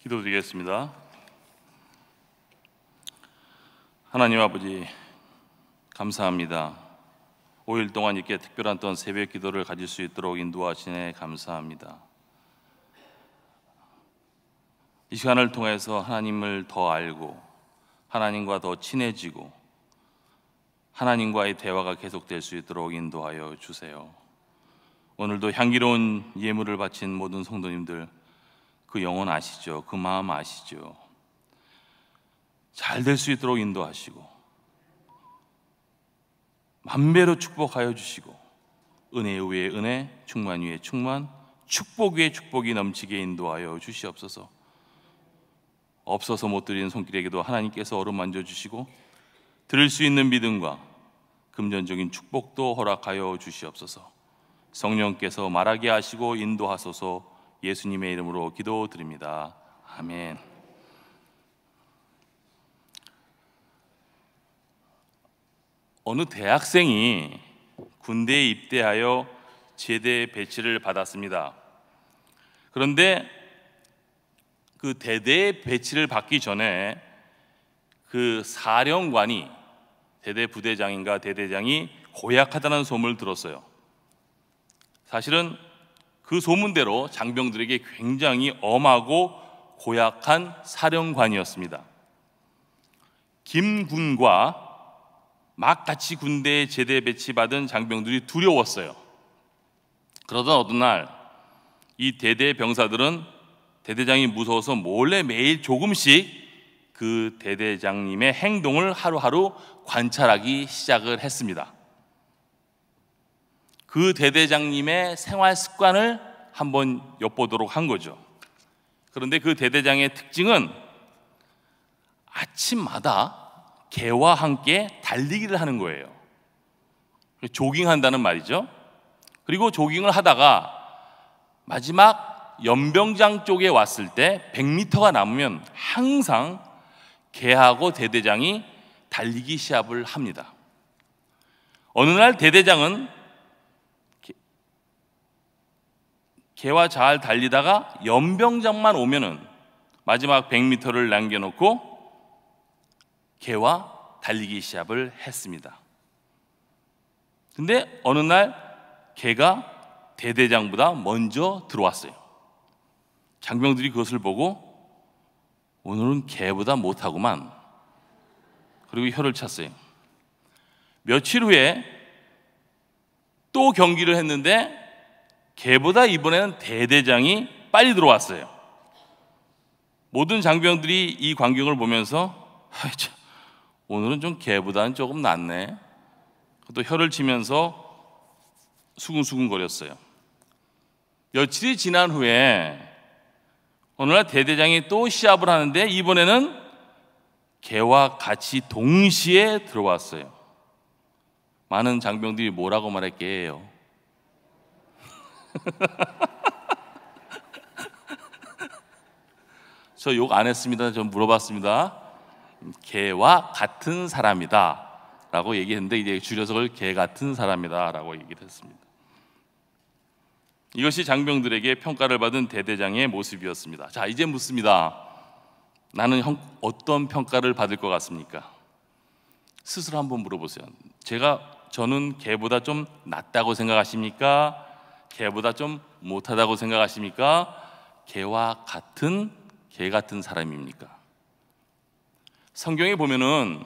기도드리겠습니다. 하나님 아버지, 감사합니다. 5일 동안 이렇게 특별한 또 새벽 기도를 가질 수 있도록 인도하시네 감사합니다. 이 시간을 통해서 하나님을 더 알고 하나님과 더 친해지고 하나님과의 대화가 계속될 수 있도록 인도하여 주세요. 오늘도 향기로운 예물을 바친 모든 성도님들, 그 영혼 아시죠? 그 마음 아시죠? 잘 될 수 있도록 인도하시고 만배로 축복하여 주시고 은혜 위에 은혜, 충만 위에 충만, 축복 위에 축복이 넘치게 인도하여 주시옵소서. 없어서 못 드리는 손길에게도 하나님께서 어루만져 주시고 드릴 수 있는 믿음과 금전적인 축복도 허락하여 주시옵소서. 성령께서 말하게 하시고 인도하소서. 예수님의 이름으로 기도드립니다. 아멘. 어느 대학생이 군대에 입대하여 제대 배치를 받았습니다. 그런데 그 대대 배치를 받기 전에 그 사령관이, 대대 부대장인가 대대장이 고약하다는 소문을 들었어요. 사실은 그 소문대로 장병들에게 굉장히 엄하고 고약한 사령관이었습니다. 김군과 막 같이 군대에 제대 배치받은 장병들이 두려웠어요. 그러던 어느 날 이 대대 병사들은 대대장이 무서워서 몰래 매일 조금씩 그 대대장님의 행동을 하루하루 관찰하기 시작을 했습니다. 그 대대장님의 생활 습관을 한번 엿보도록 한 거죠. 그런데 그 대대장의 특징은 아침마다 개와 함께 달리기를 하는 거예요. 조깅한다는 말이죠. 그리고 조깅을 하다가 마지막 연병장 쪽에 왔을 때 100m가 남으면 항상 개하고 대대장이 달리기 시합을 합니다. 어느 날 대대장은 개와 잘 달리다가 연병장만 오면은 마지막 100m를 남겨놓고 개와 달리기 시합을 했습니다. 근데 어느 날 개가 대대장보다 먼저 들어왔어요. 장병들이 그것을 보고 오늘은 개보다 못하구만, 그리고 혀를 찼어요. 며칠 후에 또 경기를 했는데 개보다 이번에는 대대장이 빨리 들어왔어요. 모든 장병들이 이 광경을 보면서 오늘은 좀 개보다는 조금 낫네, 또 혀를 치면서 수근수근거렸어요. 며칠이 지난 후에 어느 날 대대장이 또 시합을 하는데 이번에는 개와 같이 동시에 들어왔어요. 많은 장병들이 뭐라고 말할게요? 저 욕 안 했습니다. 저 물어봤습니다. 개와 같은 사람이다 라고 얘기했는데 이제 줄여서 그걸 개 같은 사람이다 라고 얘기를 했습니다. 이것이 장병들에게 평가를 받은 대대장의 모습이었습니다. 자, 이제 묻습니다. 나는 어떤 평가를 받을 것 같습니까? 스스로 한번 물어보세요. 저는 개보다 좀 낫다고 생각하십니까? 개보다 좀 못하다고 생각하십니까? 개와 같은, 개 같은 사람입니까? 성경에 보면은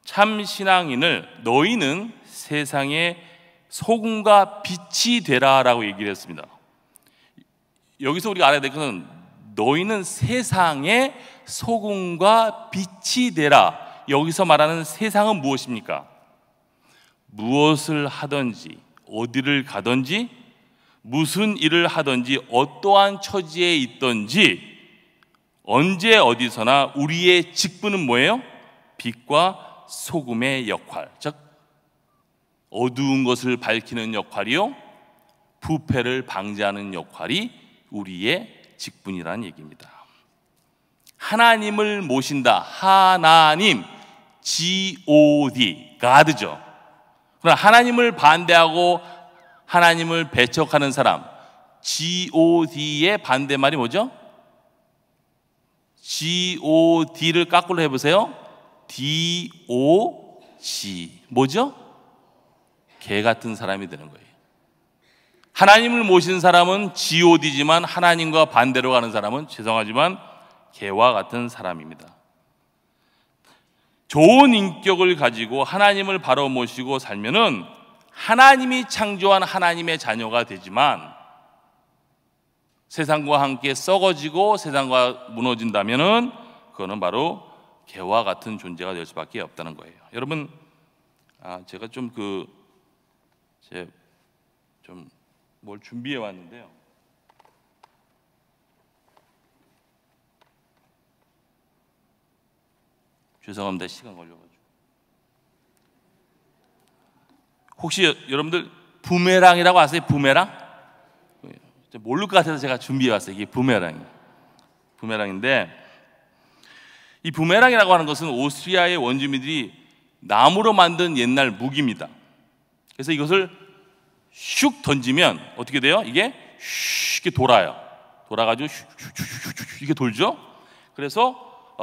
참 신앙인을 너희는 세상의 소금과 빛이 되라라고 얘기를 했습니다. 여기서 우리가 알아야 될 것은 너희는 세상의 소금과 빛이 되라. 여기서 말하는 세상은 무엇입니까? 무엇을 하든지 어디를 가든지 무슨 일을 하든지 어떠한 처지에 있든지 언제 어디서나 우리의 직분은 뭐예요? 빛과 소금의 역할, 즉 어두운 것을 밝히는 역할이요, 부패를 방지하는 역할이 우리의 직분이라는 얘기입니다. 하나님을 모신다. 하나님, G-O-D, God죠. 그러나 하나님을 반대하고 하나님을 배척하는 사람, G-O-D의 반대말이 뭐죠? God를 거꾸로 해보세요. DOG. 뭐죠? 개 같은 사람이 되는 거예요. 하나님을 모신 사람은 God지만 하나님과 반대로 가는 사람은 죄송하지만 개와 같은 사람입니다. 좋은 인격을 가지고 하나님을 바로 모시고 살면은 하나님이 창조한 하나님의 자녀가 되지만 세상과 함께 썩어지고 세상과 무너진다면은 그거는 바로 개와 같은 존재가 될 수밖에 없다는 거예요. 여러분, 제가 뭘 준비해 왔는데요. 죄송합니다. 시간 걸려가지고. 혹시 여러분들 부메랑이라고 아세요? 부메랑? 모를 것 같아서 제가 준비해 왔어요. 이게 부메랑인데 이 부메랑이라고 하는 것은 오스트리아의 원주민들이 나무로 만든 옛날 무기입니다. 그래서 이것을 슉 던지면 어떻게 돼요? 이게 슉 이렇게 돌아요. 돌아가지고 슉 이렇게 돌죠. 그래서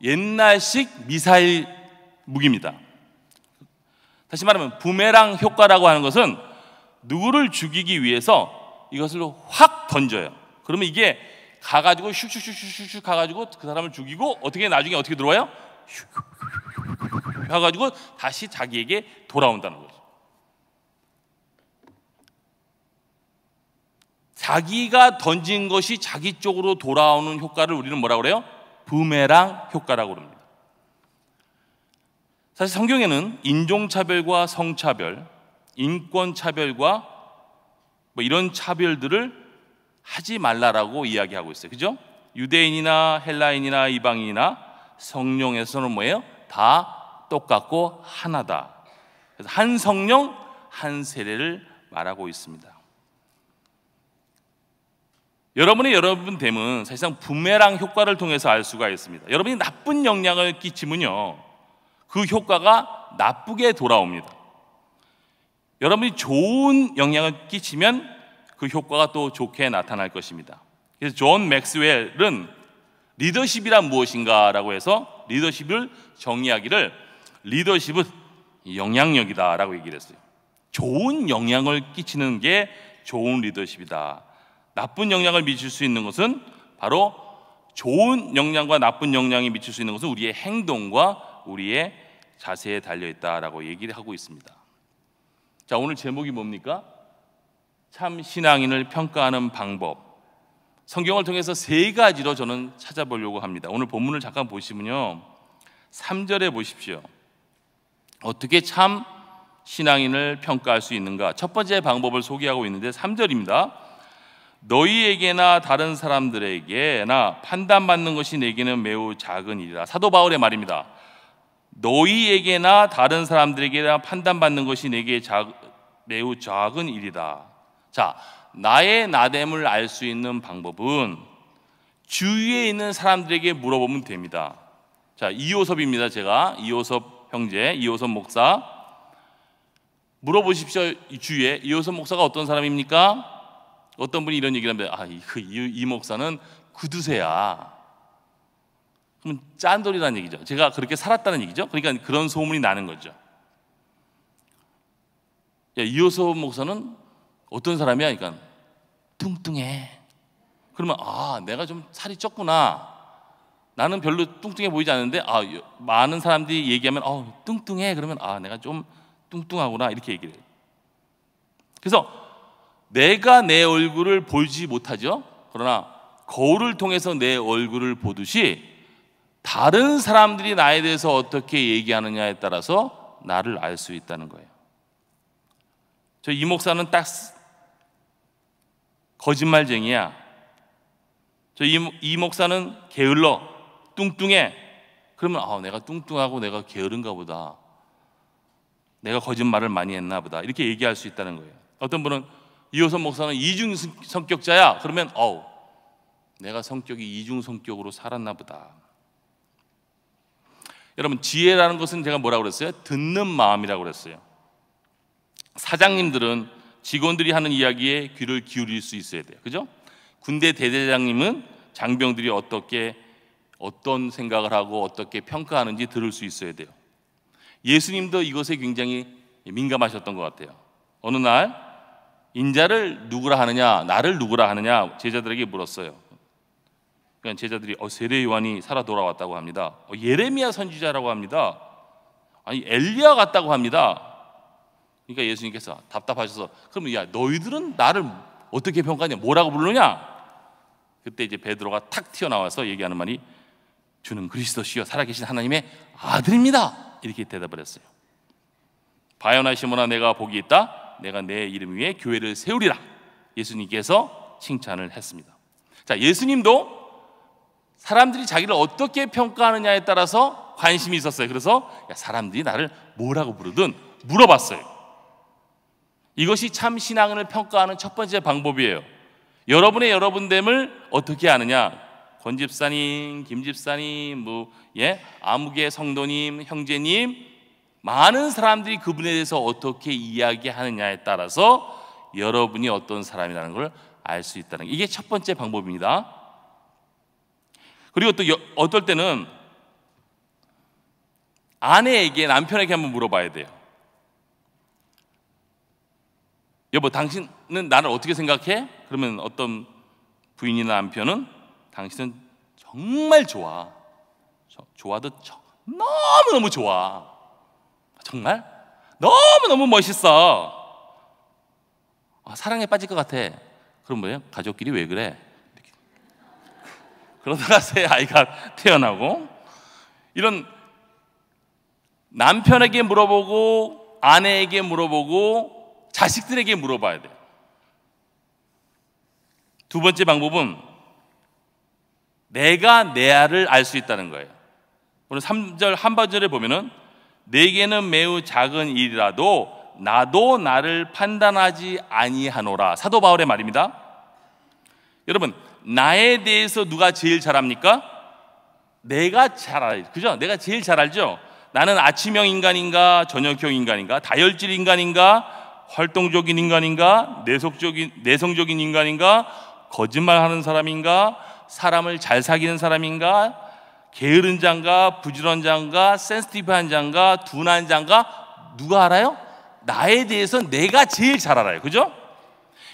옛날식 미사일 무기입니다. 다시 말하면 부메랑 효과라고 하는 것은 누구를 죽이기 위해서 이것을 확 던져요. 그러면 이게 가가지고 슉슉슉슉슉 가가지고 그 사람을 죽이고 나중에 어떻게 들어와요? 슉 해가지고 다시 자기에게 돌아온다는 거죠. 자기가 던진 것이 자기 쪽으로 돌아오는 효과를 우리는 뭐라고 그래요? 부메랑 효과라고 합니다. 사실 성경에는 인종차별과 성차별, 인권차별과 이런 차별들을 하지 말라라고 이야기하고 있어요. 그죠? 유대인이나 헬라인이나 이방인이나 성령에서는 뭐예요? 다 똑같고 하나다. 그래서 한 성령, 한 세례를 말하고 있습니다. 여러분 됨은 사실상 부메랑 효과를 통해서 알 수가 있습니다. 여러분이 나쁜 영향을 끼치면요, 그 효과가 나쁘게 돌아옵니다. 여러분이 좋은 영향을 끼치면 그 효과가 또 좋게 나타날 것입니다. 그래서 존 맥스웰은 리더십이란 무엇인가라고 해서 리더십을 정의하기를 리더십은 영향력이다라고 얘기를 했어요. 좋은 영향을 끼치는 게 좋은 리더십이다. 나쁜 영향을 미칠 수 있는 것은 바로 좋은 영향과 나쁜 영향이 미칠 수 있는 것은 우리의 행동과 우리의 자세에 달려있다라고 얘기를 하고 있습니다. 자, 오늘 제목이 뭡니까? 참 신앙인을 평가하는 방법. 성경을 통해서 세 가지로 저는 찾아보려고 합니다. 오늘 본문을 잠깐 보시면요, 3절에 보십시오. 어떻게 참 신앙인을 평가할 수 있는가? 첫 번째 방법을 소개하고 있는데 3절입니다. 너희에게나 다른 사람들에게나 판단받는 것이 내게는 매우 작은 일이라. 사도 바울의 말입니다. 너희에게나 다른 사람들에게나 판단받는 것이 내게 매우 작은 일이다. 자, 나의 나됨을 알 수 있는 방법은 주위에 있는 사람들에게 물어보면 됩니다. 자, 이호섭입니다. 제가 이호섭 형제, 이호섭 목사 물어보십시오. 주위에 이호섭 목사가 어떤 사람입니까? 어떤 분이 이런 얘기를 합니다. 이 목사는 구두쇠야. 그러면 짠돌이라는 얘기죠. 제가 그렇게 살았다는 얘기죠. 그러니까 그런 소문이 나는 거죠. 야, 이호섭 목사는 어떤 사람이야? 그러니까 뚱뚱해. 그러면 내가 좀 살이 쪘구나. 나는 별로 뚱뚱해 보이지 않는데 많은 사람들이 얘기하면 뚱뚱해. 그러면 내가 좀 뚱뚱하구나. 이렇게 얘기를 해요. 그래서 내가 내 얼굴을 보지 못하죠. 그러나 거울을 통해서 내 얼굴을 보듯이 다른 사람들이 나에 대해서 어떻게 얘기하느냐에 따라서 나를 알 수 있다는 거예요. 저 이 목사는 딱 거짓말쟁이야. 저 이 목사는 게을러, 뚱뚱해. 그러면 내가 뚱뚱하고 내가 게으른가 보다. 내가 거짓말을 많이 했나 보다. 이렇게 얘기할 수 있다는 거예요. 어떤 분은 이호섭 목사는 이중 성격자야. 그러면 내가 성격이 이중 성격으로 살았나 보다. 여러분, 지혜라는 것은 제가 뭐라고 그랬어요? 듣는 마음이라고 그랬어요. 사장님들은 직원들이 하는 이야기에 귀를 기울일 수 있어야 돼요. 그죠? 군대 대대장님은 장병들이 어떻게 어떤 생각을 하고 어떻게 평가하는지 들을 수 있어야 돼요. 예수님도 이것에 굉장히 민감하셨던 것 같아요. 어느 날 인자를 누구라 하느냐, 나를 누구라 하느냐 제자들에게 물었어요. 그러니까 제자들이 세례 요한이 살아 돌아왔다고 합니다. 예레미야 선지자라고 합니다. 아니 엘리야 같다고 합니다. 그러니까 예수님께서 답답하셔서 그럼 야 너희들은 나를 어떻게 평가하냐, 뭐라고 부르느냐? 그때 이제 베드로가 탁 튀어나와서 얘기하는 말이 주는 그리스도시요 살아계신 하나님의 아들입니다. 이렇게 대답을 했어요. 바요나 시몬아 내가 복이 있다. 내가 내 이름 위에 교회를 세우리라. 예수님께서 칭찬을 했습니다. 자, 예수님도 사람들이 자기를 어떻게 평가하느냐에 따라서 관심이 있었어요. 그래서 사람들이 나를 뭐라고 부르든 물어봤어요. 이것이 참 신앙을 평가하는 첫 번째 방법이에요. 여러분됨을 어떻게 아느냐? 권 집사님, 김 집사님, 아무개 성도님, 형제님, 많은 사람들이 그분에 대해서 어떻게 이야기하느냐에 따라서 여러분이 어떤 사람이라는 걸 알 수 있다는 게 이게 첫 번째 방법입니다. 그리고 또 어떨 때는 아내에게, 남편에게 한번 물어봐야 돼요. 여보, 당신은 나를 어떻게 생각해? 그러면 어떤 부인이나 남편은 당신은 정말 좋아. 좋아도 너무너무 좋아. 정말? 너무너무 멋있어. 사랑에 빠질 것 같아. 그럼 뭐예요? 가족끼리 왜 그래? 이렇게. 그러다가 새 아이가 태어나고, 이런 남편에게 물어보고 아내에게 물어보고 자식들에게 물어봐야 돼요. 두 번째 방법은 내가 내 아를 알 수 있다는 거예요. 오늘 3절 한반절에 보면은 내게는 매우 작은 일이라도 나도 나를 판단하지 아니하노라. 사도 바울의 말입니다. 여러분, 나에 대해서 누가 제일 잘 압니까? 내가 잘 알죠. 그죠? 내가 제일 잘 알죠. 나는 아침형 인간인가, 저녁형 인간인가, 다혈질 인간인가, 활동적인 인간인가, 내성적인 인간인가, 거짓말하는 사람인가, 사람을 잘 사귀는 사람인가, 게으른 자인가, 부지런한 자인가, 센시티브한 자인가, 둔한 자인가, 누가 알아요? 나에 대해서 내가 제일 잘 알아요. 그죠?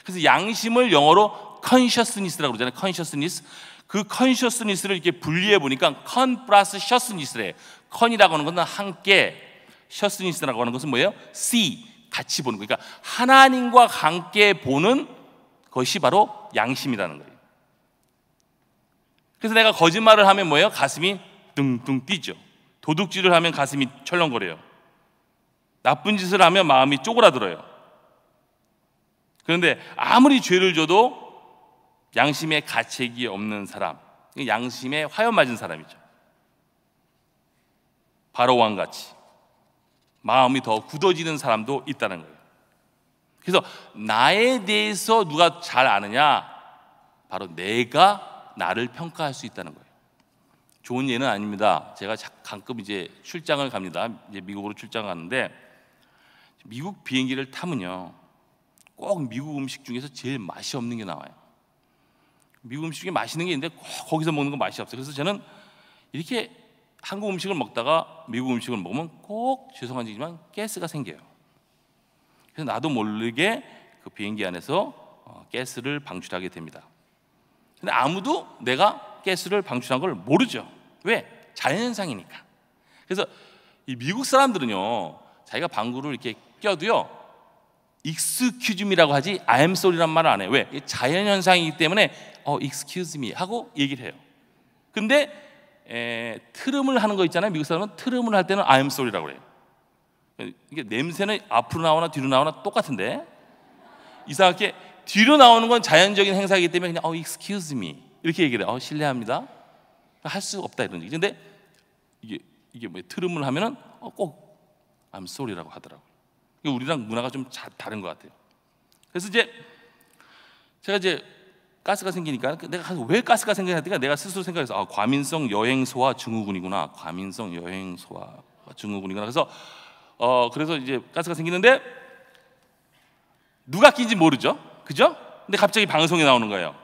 그래서 양심을 영어로 consciousness라고 그러잖아요. consciousness. 그 consciousness를 이렇게 분리해 보니까 con 플러스 shusness래요. con이라고 하는 것은 함께, shusness라고 하는 것은 뭐예요? see, 같이 보는 거예요. 그러니까 하나님과 함께 보는 것이 바로 양심이라는 거예요. 그래서 내가 거짓말을 하면 뭐예요? 가슴이 뚱뚱 뛰죠. 도둑질을 하면 가슴이 철렁거려요. 나쁜 짓을 하면 마음이 쪼그라들어요. 그런데 아무리 죄를 져도 양심의 가책이 없는 사람, 양심에 화염 맞은 사람이죠. 바로왕 같이 마음이 더 굳어지는 사람도 있다는 거예요. 그래서 나에 대해서 누가 잘 아느냐? 바로 내가 나를 평가할 수 있다는 거예요. 좋은 예는 아닙니다. 제가 가끔 이제 출장을 갑니다. 이제 미국으로 출장 가는데 미국 비행기를 타면요, 꼭 미국 음식 중에서 제일 맛이 없는 게 나와요. 미국 음식 중에 맛있는 게 있는데 꼭 거기서 먹는 건 맛이 없어요. 그래서 저는 이렇게 한국 음식을 먹다가 미국 음식을 먹으면 꼭 죄송하지만 가스가 생겨요. 그래서 나도 모르게 그 비행기 안에서 가스를 방출하게 됩니다. 근데 아무도 내가 가스를 방출한 걸 모르죠. 왜? 자연현상이니까. 그래서 이 미국 사람들은요, 자기가 방구를 이렇게 껴도요, excuse me라고 하지 I'm sorry란 말을 안 해요. 왜? 자연현상이기 때문에 excuse me 하고 얘기를 해요. 근데 트름을 하는 거 있잖아요. 미국 사람은 트름을 할 때는 I'm sorry라고 그래요. 이게 냄새는 앞으로 나오나 뒤로 나오나 똑같은데 이상하게 뒤로 나오는 건 자연적인 행사이기 때문에 그냥 excuse me 이렇게 얘기를 해요. 실례합니다. 할 수 없다 이런 얘기. 근데 이게 뭐 트름을 하면은 꼭 I'm sorry라고 하더라고요. 우리랑 문화가 좀 다른 것 같아요. 그래서 이제 제가 이제 가스가 생기니까 내가 왜 가스가 생기냐니까 내가 스스로 생각해서 과민성 여행소화 증후군이구나. 과민성 여행소화 증후군이구나. 그래서 이제 가스가 생기는데 누가 낀지 모르죠. 그죠? 근데 갑자기 방송에 나오는 거예요.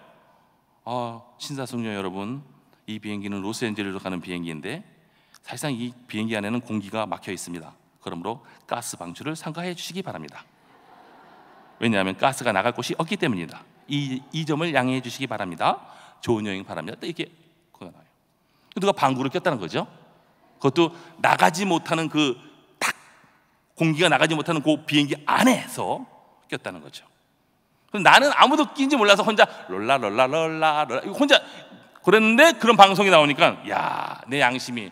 신사숙녀 여러분, 이 비행기는 로스앤젤레스로 가는 비행기인데 사실상 이 비행기 안에는 공기가 막혀 있습니다. 그러므로 가스 방출을 삼가해 주시기 바랍니다. 왜냐하면 가스가 나갈 곳이 없기 때문입니다. 이 점을 양해해 주시기 바랍니다. 좋은 여행 바랍니다. 이렇게 나와요. 누가 방구를 꼈다는 거죠. 그것도 나가지 못하는 공기가 나가지 못하는 그 비행기 안에서 꼈다는 거죠. 나는 아무도 낀지 몰라서 혼자 롤라 혼자 그랬는데 그런 방송이 나오니까 야, 내 양심이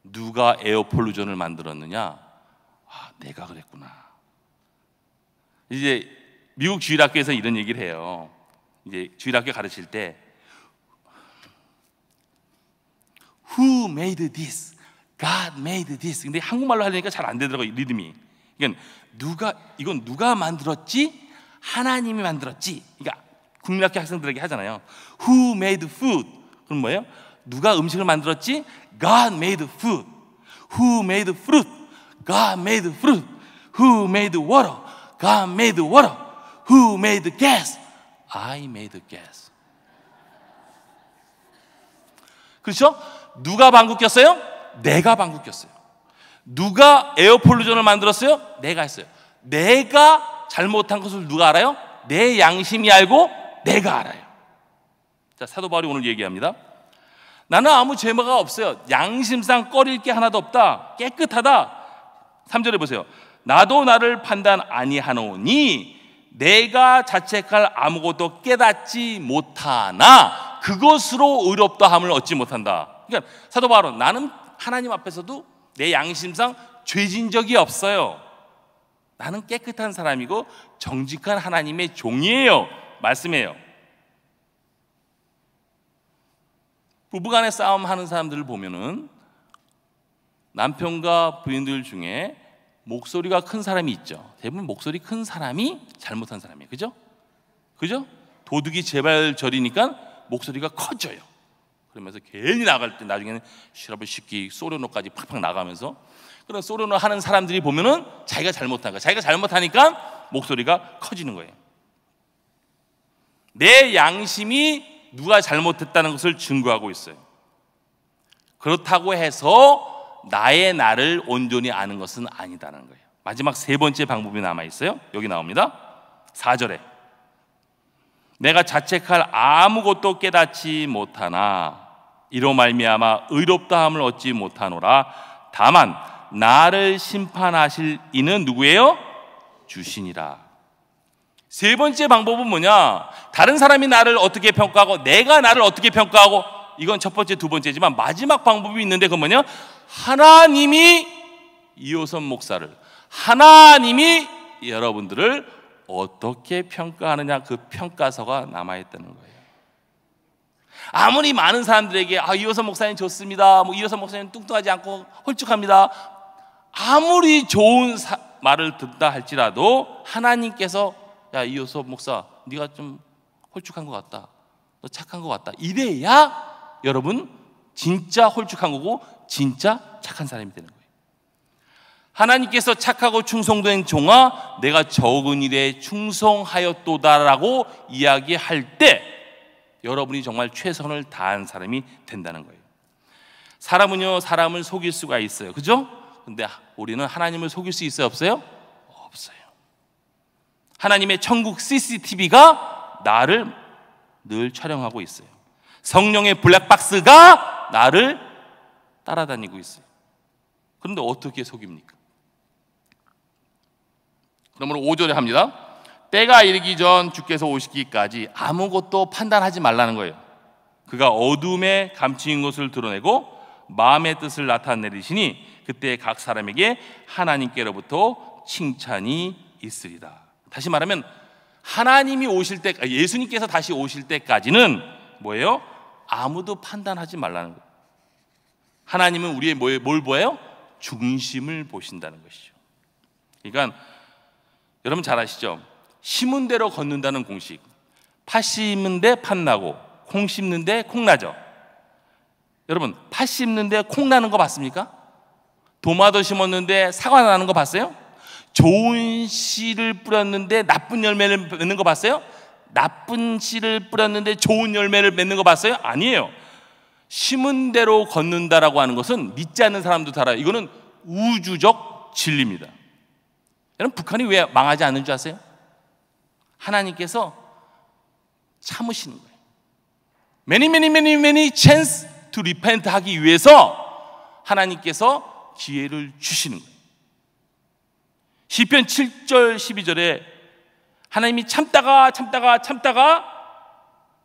누가 에어폴루션을 만들었느냐? 내가 그랬구나. 이제 미국 주일학교에서 이런 얘기를 해요. 이제 주일학교 가르칠 때 Who made this? God made this. 근데 한국말로 하려니까 잘 안 되더라고요, 리듬이. 이건 누가 만들었지? 하나님이 만들었지. 그러니까 국민학교 학생들에게 하잖아요. Who made food? 그럼 뭐예요? 누가 음식을 만들었지? God made food. Who made fruit? God made fruit. Who made water? God made water. Who made gas? I made gas. 그렇죠? 누가 방구 꼈어요? 내가 방구 꼈어요. 누가 에어폴루션을 만들었어요? 내가 했어요. 내가 잘못한 것을 누가 알아요? 내 양심이 알고 내가 알아요. 자, 사도 바울이 오늘 얘기합니다. 나는 아무 죄가 없어요. 양심상 꺼릴 게 하나도 없다. 깨끗하다. 3절에 보세요. 나도 나를 판단 아니하노니 내가 자책할 아무것도 깨닫지 못하나 그것으로 의롭다함을 얻지 못한다. 그러니까 사도 바울은 나는 하나님 앞에서도 내 양심상 죄진 적이 없어요. 나는 깨끗한 사람이고 정직한 하나님의 종이에요. 말씀이에요. 부부간에 싸움하는 사람들을 보면은 남편과 부인들 중에 목소리가 큰 사람이 있죠. 대부분 목소리 큰 사람이 잘못한 사람이에요. 그죠? 도둑이 제발 저리니까 목소리가 커져요. 그러면서 괜히 나갈 때 나중에는 시럽을 시키 소련어까지 팍팍 나가면서 그런 소련어 하는 사람들이 보면은 자기가 잘못한 거야. 자기가 잘못하니까 목소리가 커지는 거예요. 내 양심이 누가 잘못했다는 것을 증거하고 있어요. 그렇다고 해서 나를 온전히 아는 것은 아니다는 거예요. 마지막 세 번째 방법이 남아있어요. 여기 나옵니다. 4절에 내가 자책할 아무것도 깨닫지 못하나 이로 말미암아 의롭다함을 얻지 못하노라. 다만 나를 심판하실 이는 누구예요? 주시니라. 세 번째 방법은 뭐냐? 다른 사람이 나를 어떻게 평가하고 내가 나를 어떻게 평가하고, 이건 첫 번째, 두 번째지만 마지막 방법이 있는데 그건 뭐냐? 하나님이 이호선 목사를, 하나님이 여러분들을 어떻게 평가하느냐, 그 평가서가 남아있다는 거예요. 아무리 많은 사람들에게 이호선 목사님 좋습니다, 이호선 목사님 뚱뚱하지 않고 홀쭉합니다, 아무리 좋은 말을 듣다 할지라도 하나님께서 야, 이호선 목사 네가 좀 홀쭉한 것 같다, 너 착한 것 같다, 이래야 여러분 진짜 홀쭉한 거고 진짜 착한 사람이 되는 거예요. 하나님께서 착하고 충성된 종아 내가 적은 일에 충성하였도다라고 이야기할 때 여러분이 정말 최선을 다한 사람이 된다는 거예요. 사람은요, 사람을 속일 수가 있어요. 그죠? 근데 우리는 하나님을 속일 수 있어요, 없어요? 없어요. 하나님의 천국 CCTV가 나를 늘 촬영하고 있어요. 성령의 블랙박스가 나를 따라다니고 있어요. 그런데 어떻게 속입니까? 그러므로 5절에 합니다. 때가 이르기 전 주께서 오시기까지 아무것도 판단하지 말라는 거예요. 그가 어둠에 감추인 것을 드러내고 마음의 뜻을 나타내리시니 그때 각 사람에게 하나님께로부터 칭찬이 있으리다. 다시 말하면 하나님이 오실 때, 예수님께서 다시 오실 때까지는 뭐예요? 아무도 판단하지 말라는 거예요. 하나님은 우리의 뭘 보여요? 중심을 보신다는 것이죠. 그러니까 여러분 잘 아시죠? 심은 대로 걷는다는 공식. 팥 심는데 팥 나고 콩 심는데 콩 나죠. 여러분 팥 심는데 콩 나는 거 봤습니까? 도마도 심었는데 사과 나는 거 봤어요? 좋은 씨를 뿌렸는데 나쁜 열매를 맺는 거 봤어요? 나쁜 씨를 뿌렸는데 좋은 열매를 맺는 거 봤어요? 아니에요. 심은 대로 걷는다라고 하는 것은 믿지 않는 사람도 다 알아요. 이거는 우주적 진리입니다. 여러분, 북한이 왜 망하지 않는 줄 아세요? 하나님께서 참으시는 거예요. many chance to repent 하기 위해서 하나님께서 기회를 주시는 거예요. 시편 7절 12절에 하나님이 참다가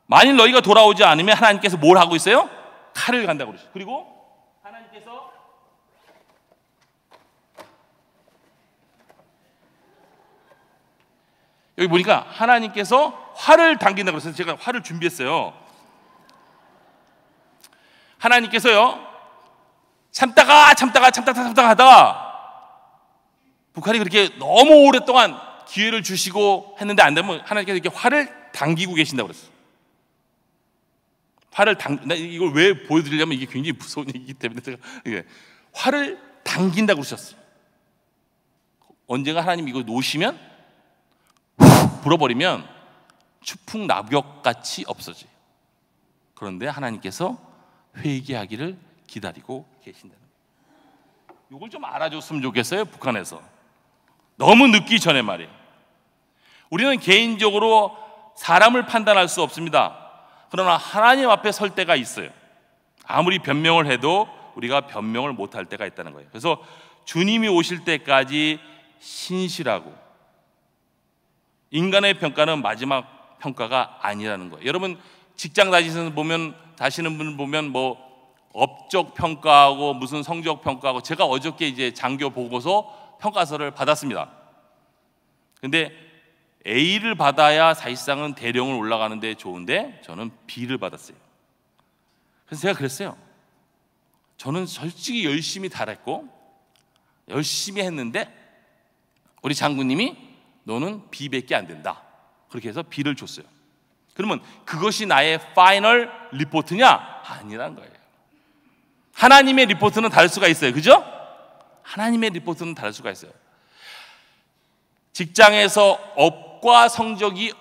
만일 너희가 돌아오지 않으면 하나님께서 뭘 하고 있어요? 칼을 간다고 그러죠. 그리고 하나님께서 여기 보니까 하나님께서 활을 당긴다고 그래서 제가 활을 준비했어요. 하나님께서요, 참다가 하다가 북한이 그렇게 너무 오랫동안 기회를 주시고 했는데 안 되면 하나님께서 이렇게 활을 당기고 계신다고 그랬어요. 이걸 왜 보여드리려면 이게 굉장히 무서운 얘기이기 때문에 제가 활을 당긴다고 그러셨어요. 언젠가 하나님 이거 놓으시면 불어버리면 추풍낙엽같이 없어져요. 그런데 하나님께서 회개하기를 기다리고 계신다는 거예요. 이걸 좀 알아줬으면 좋겠어요. 북한에서 너무 늦기 전에 말이에요. 우리는 개인적으로 사람을 판단할 수 없습니다. 그러나 하나님 앞에 설 때가 있어요. 아무리 변명을 해도 우리가 변명을 못할 때가 있다는 거예요. 그래서 주님이 오실 때까지 신실하고, 인간의 평가는 마지막 평가가 아니라는 거예요. 여러분 직장 다니시는 분 보면 뭐 업적 평가하고 무슨 성적 평가하고, 제가 어저께 이제 장교 보고서 평가서를 받았습니다. 근데 A를 받아야 사실상은 대령을 올라가는데 좋은데 저는 B를 받았어요. 그래서 제가 그랬어요. 저는 솔직히 열심히 잘했고 열심히 했는데 우리 장군님이 너는 B밖에 안 된다, 그렇게 해서 B를 줬어요. 그러면 그것이 나의 파이널 리포트냐? 아니란 거예요. 하나님의 리포트는 다를 수가 있어요. 그죠? 하나님의 리포트는 다를 수가 있어요. 직장에서 업과 성적이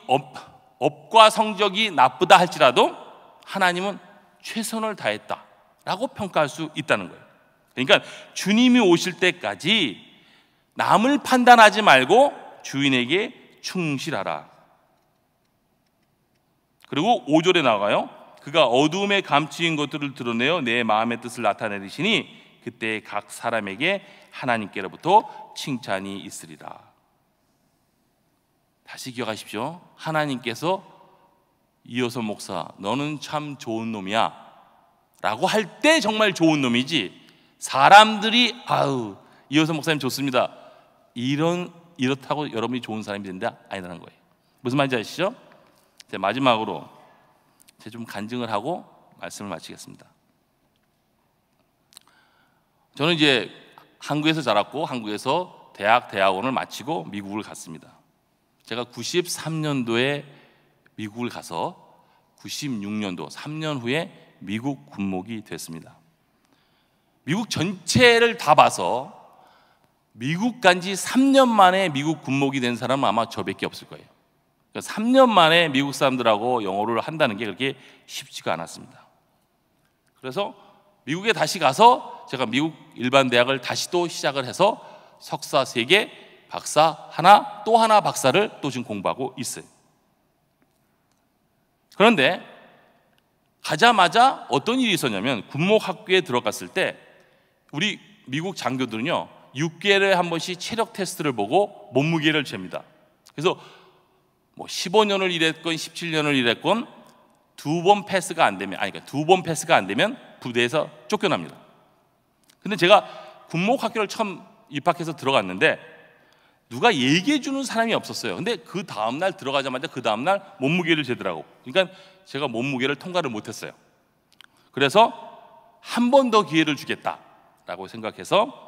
나쁘다 할지라도 하나님은 최선을 다했다라고 평가할 수 있다는 거예요. 그러니까 주님이 오실 때까지 남을 판단하지 말고 주인에게 충실하라. 그리고 5절에 나와요. 그가 어두움에 감추인 것들을 드러내어 내 마음의 뜻을 나타내리시니 그때 각 사람에게 하나님께로부터 칭찬이 있으리라. 다시 기억하십시오. 하나님께서 이어서 목사 너는 참 좋은 놈이야 라고 할 때 정말 좋은 놈이지, 사람들이 아우 이어서 목사님 좋습니다 이렇다고 여러분이 좋은 사람이 된다 아니라는 거예요. 무슨 말인지 아시죠? 이제 마지막으로 제가 좀 간증을 하고 말씀을 마치겠습니다. 저는 이제 한국에서 자랐고 한국에서 대학원을 마치고 미국을 갔습니다. 제가 93년도에 미국을 가서 96년도 3년 후에 미국 군목이 됐습니다. 미국 전체를 다 봐서 미국 간지 3년 만에 미국 군목이 된 사람은 아마 저밖에 없을 거예요. 3년 만에 미국 사람들하고 영어를 한다는 게 그렇게 쉽지가 않았습니다. 그래서 미국에 다시 가서 제가 미국 일반 대학을 다시 또 시작을 해서 석사 3개, 박사 하나, 또 하나 박사를 또 지금 공부하고 있어요. 그런데 가자마자 어떤 일이 있었냐면 군목학교에 들어갔을 때 우리 미국 장교들은요 6개월에 한 번씩 체력 테스트를 보고 몸무게를 잽니다. 그래서 뭐 15년을 일했건 17년을 일했건 두 번 패스가 안 되면 부대에서 쫓겨납니다. 근데 제가 군목학교를 처음 입학해서 들어갔는데 누가 얘기해 주는 사람이 없었어요. 근데 그 다음날 들어가자마자 그 다음날 몸무게를 재더라고. 그러니까 제가 몸무게를 통과를 못했어요. 그래서 한 번 더 기회를 주겠다라고 생각해서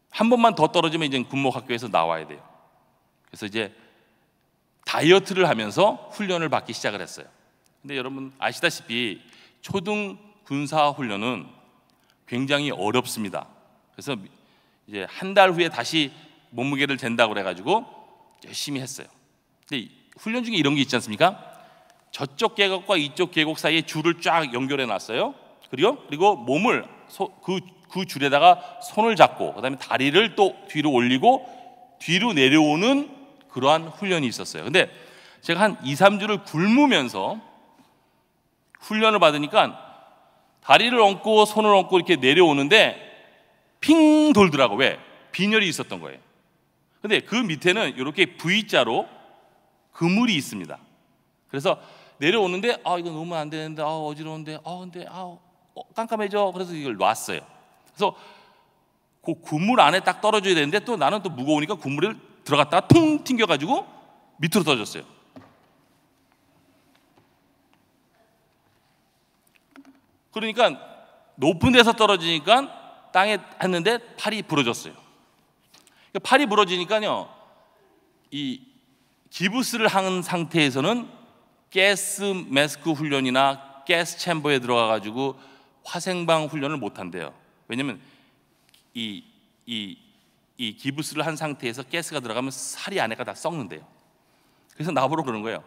한 번만 더 떨어지면 이제 군목학교에서 나와야 돼요. 그래서 이제 다이어트를 하면서 훈련을 받기 시작을 했어요. 근데 여러분 아시다시피 초등 군사 훈련은 굉장히 어렵습니다. 그래서 이제 한 달 후에 다시 몸무게를 잰다고 그래가지고 열심히 했어요. 근데 훈련 중에 이런 게 있지 않습니까? 저쪽 계곡과 이쪽 계곡 사이에 줄을 쫙 연결해 놨어요. 그리고 몸을 그 줄에다가 손을 잡고 그다음에 다리를 또 뒤로 올리고 뒤로 내려오는 그러한 훈련이 있었어요. 근데 제가 한 2, 3주를 굶으면서 훈련을 받으니까 다리를 얹고 손을 얹고 이렇게 내려오는데 핑 돌더라고. 왜? 빈혈이 있었던 거예요. 근데 그 밑에는 이렇게 V자로 그물이 있습니다. 그래서 내려오는데 이거 놓으면 안 되는데 어지러운데 근데 깜깜해져. 그래서 이걸 놨어요. 그래서 그 그물 안에 딱 떨어져야 되는데 또 나는 또 무거우니까 그물을 들어갔다가 퉁 튕겨가지고 밑으로 떨어졌어요. 그러니까 높은 데서 떨어지니까 땅에 했는데 팔이 부러졌어요. 팔이 부러지니까요, 이 기부스를 한 상태에서는 가스 마스크 훈련이나 가스 챔버에 들어가 가지고 화생방 훈련을 못 한대요. 왜냐면 이 기부스를 한 상태에서 가스가 들어가면 살이 안에가 다 썩는데요. 그래서 나보러 그러는 거예요.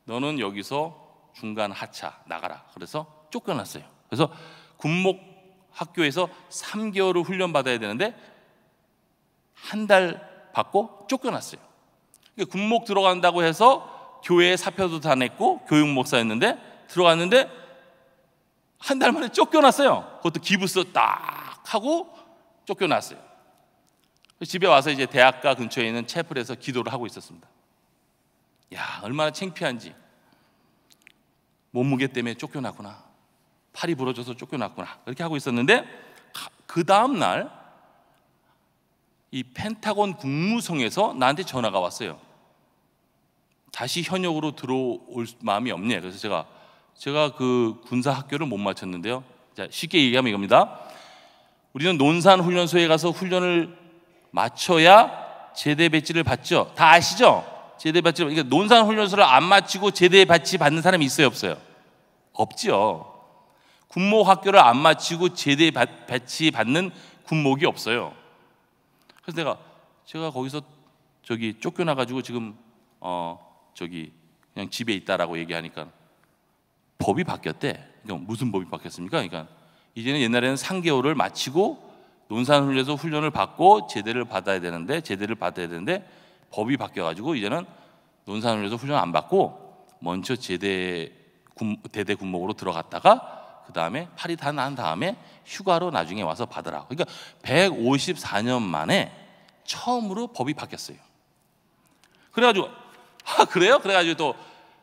너는 여기서 중간 하차 나가라. 그래서 쫓겨났어요. 그래서 군목 학교에서 3개월을 훈련 받아야 되는데 한 달 받고 쫓겨났어요. 그러니까 군목 들어간다고 해서 교회에 사표도 다 냈고 교육 목사였는데 들어갔는데 한 달 만에 쫓겨났어요. 그것도 기부스 딱 하고 쫓겨났어요. 집에 와서 이제 대학가 근처에 있는 채플에서 기도를 하고 있었습니다. 야, 얼마나 창피한지. 몸무게 때문에 쫓겨났구나. 팔이 부러져서 쫓겨났구나. 그렇게 하고 있었는데 그 다음 날 이 펜타곤 국무성에서 나한테 전화가 왔어요. 다시 현역으로 들어올 마음이 없네. 그래서 제가 그 군사 학교를 못 마쳤는데요. 자, 쉽게 얘기하면 이겁니다. 우리는 논산 훈련소에 가서 훈련을 마쳐야 제대 배지를 받죠. 다 아시죠? 제대 배지. 그러니까 논산 훈련소를 안 마치고 제대 배지 받는 사람이 있어요, 없어요? 없죠. 군목 학교를 안 마치고 제대 배지 받는 군목이 없어요. 그래서 제가 거기서 쫓겨나 가지고 지금 그냥 집에 있다라고 얘기하니까 법이 바뀌었대. 그러니까 무슨 법이 바뀌었습니까? 그러니까 이제는 옛날에는 3개월을 마치고 논산훈련소 훈련을 받고 제대를 받아야 되는데 법이 바뀌어 가지고 이제는 논산훈련소 훈련 안 받고 먼저 대대 군목으로 들어갔다가 그 다음에 팔이 다 난 다음에 휴가로 나중에 와서 받으라. 그러니까 154년 만에 처음으로 법이 바뀌었어요. 그래가지고 그래요? 그래가지고 또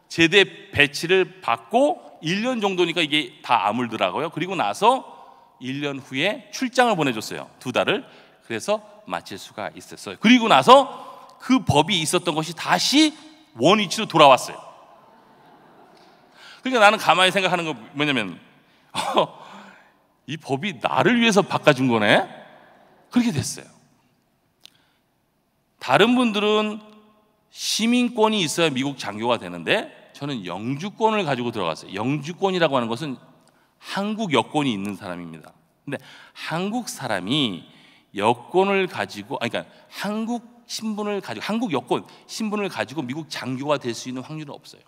제대 배치를 받고 1년 정도니까 이게 다 아물더라고요. 그리고 나서 1년 후에 출장을 보내줬어요. 2달을. 그래서 마칠 수가 있었어요. 그리고 나서 그 법이 있었던 것이 다시 원위치로 돌아왔어요. 그러니까 나는 가만히 생각하는 거 뭐냐면 이 법이 나를 위해서 바꿔준 거네? 그렇게 됐어요. 다른 분들은 시민권이 있어야 미국 장교가 되는데 저는 영주권을 가지고 들어갔어요. 영주권이라고 하는 것은 한국 여권이 있는 사람입니다. 근데 한국 사람이 여권을 가지고 그러니까 한국 신분을 가지고 한국 여권 신분을 가지고 미국 장교가 될 수 있는 확률은 없어요.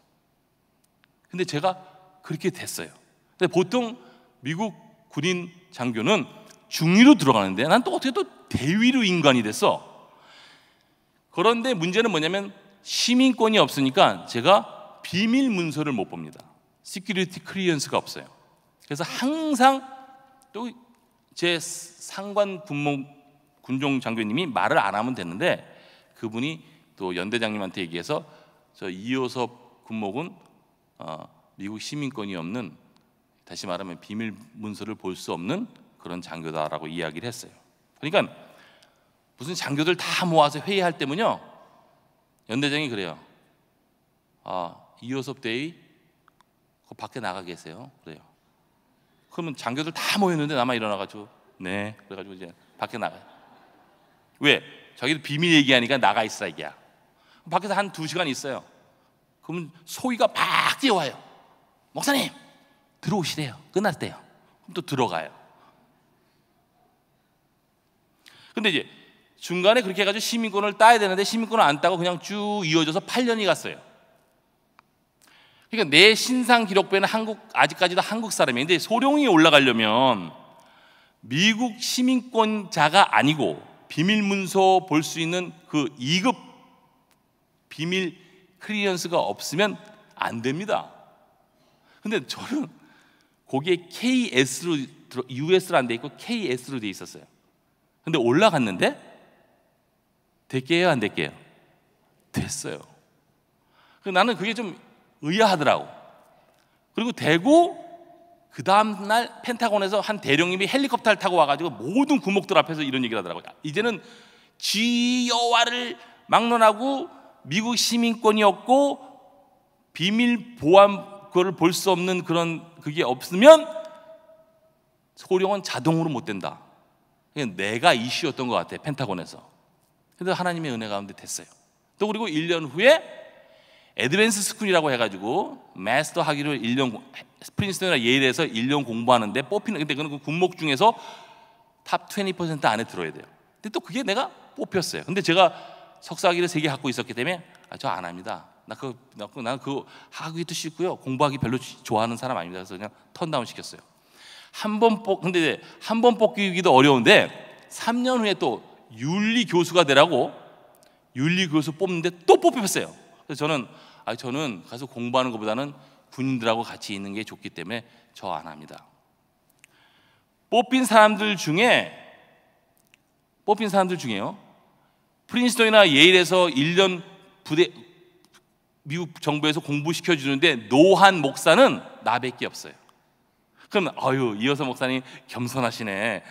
근데 제가 그렇게 됐어요. 근데 보통 미국 군인 장교는 중위로 들어가는데 난 또 어떻게 또 대위로 인간이 됐어. 그런데 문제는 뭐냐면 시민권이 없으니까 제가 비밀 문서를 못 봅니다. 시큐리티 클리어런스가 없어요. 그래서 항상 또 제 상관 군종 장교님이 말을 안 하면 됐는데 그분이 또 연대장님한테 얘기해서 저 이효섭 군목은 미국 시민권이 없는, 다시 말하면 비밀 문서를 볼 수 없는 그런 장교다라고 이야기를 했어요. 그러니까 무슨 장교들 다 모아서 회의할 때면요, 연대장이 그래요. 이효섭 대위 그 밖에 나가 계세요. 그래요. 그러면 장교들 다 모였는데 나만 일어나가지고 네, 그래가지고 이제 밖에 나가요. 왜? 자기도 비밀 얘기하니까 나가 있어 이게야. 밖에서 한 2시간 있어요. 그러면 소위가 막 뛰어와요. 목사님 들어오시래요. 끝났대요. 그럼 또 들어가요. 근데 이제 중간에 그렇게 해가지고 시민권을 따야 되는데 시민권을 안 따고 그냥 쭉 이어져서 8년이 갔어요. 그러니까 내 신상 기록부에는 아직까지도 한국 사람이에요. 근데 소룡이 올라가려면 미국 시민권자가 아니고 비밀 문서 볼 수 있는 그 2급 비밀 클리어런스가 없으면 안 됩니다. 근데 저는 거기에 KS로 US로 안 돼 있고 KS로 돼 있었어요. 근데 올라갔는데 됐게요, 안 됐게요? 됐어요. 나는 그게 좀 의아하더라고. 그리고 되고 그 다음날 펜타곤에서 한 대령님이 헬리콥터를 타고 와가지고 모든 구목들 앞에서 이런 얘기를 하더라고요. 이제는 지여와를 막론하고 미국 시민권이었고 비밀 보안 그걸 볼 수 없는 그런 그게 없으면 소룡은 자동으로 못 된다. 내가 이슈였던 것 같아, 펜타곤에서. 그래서 하나님의 은혜 가운데 됐어요. 또 그리고 1년 후에 애드밴스 스쿨이라고 해가지고 마스터 학위를 1년 프린스턴이나 예일에서 1년 공부하는데 뽑히는, 근데 그건 군목 중에서 탑 20% 안에 들어야 돼요. 근데 또 그게 내가 뽑혔어요. 근데 제가 석사 학위를 3개 갖고 있었기 때문에 저 안 합니다. 나는 그 하기도 싫고요. 공부하기 별로 좋아하는 사람 아닙니다. 그래서 그냥 턴다운 시켰어요. 근데 한 번 뽑기도 어려운데 3년 후에 또 윤리 교수가 되라고 윤리 교수 뽑는데 또 뽑혔어요. 그래서 저는 가서 공부하는 것보다는 군인들하고 같이 있는 게 좋기 때문에 저 안 합니다. 뽑힌 사람들 중에요. 프린스턴이나 예일에서 1년 부대 미국 정부에서 공부시켜 주는데 노한 목사는 나밖에 없어요. 그럼 이어서 목사님 겸손하시네.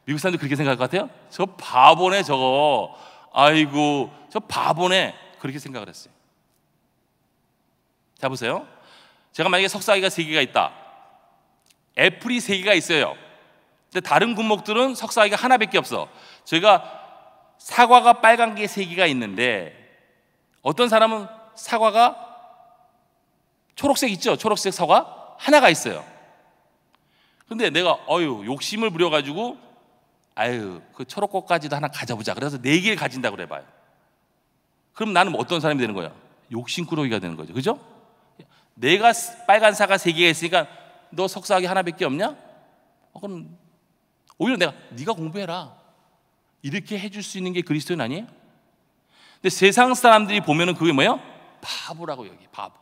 미국 사람들 그렇게 생각할 것 같아요? 저 바보네 저거. 아이고 저 바보네. 그렇게 생각을 했어요. 자 보세요. 제가 만약에 석사학위가 3개가 있다. 애플이 3개가 있어요. 근데 다른 군목들은 석사학위가 하나밖에 없어. 저희가 사과가 빨간 게 3개가 있는데 어떤 사람은 사과가 초록색 있죠? 초록색 사과 하나가 있어요. 근데 내가 욕심을 부려가지고 그 초록꽃까지도 하나 가져보자. 그래서 4개를 가진다고 그래봐요. 그럼 나는 어떤 사람이 되는 거야? 욕심꾸러기가 되는 거죠. 그죠? 내가 빨간 사과 3개가 있으니까 너 석사학위 하나밖에 없냐? 그럼 오히려 네가 공부해라. 이렇게 해줄 수 있는 게 그리스도인 아니에요? 근데 세상 사람들이 보면은 그게 뭐예요? 바보라고 여기 바보.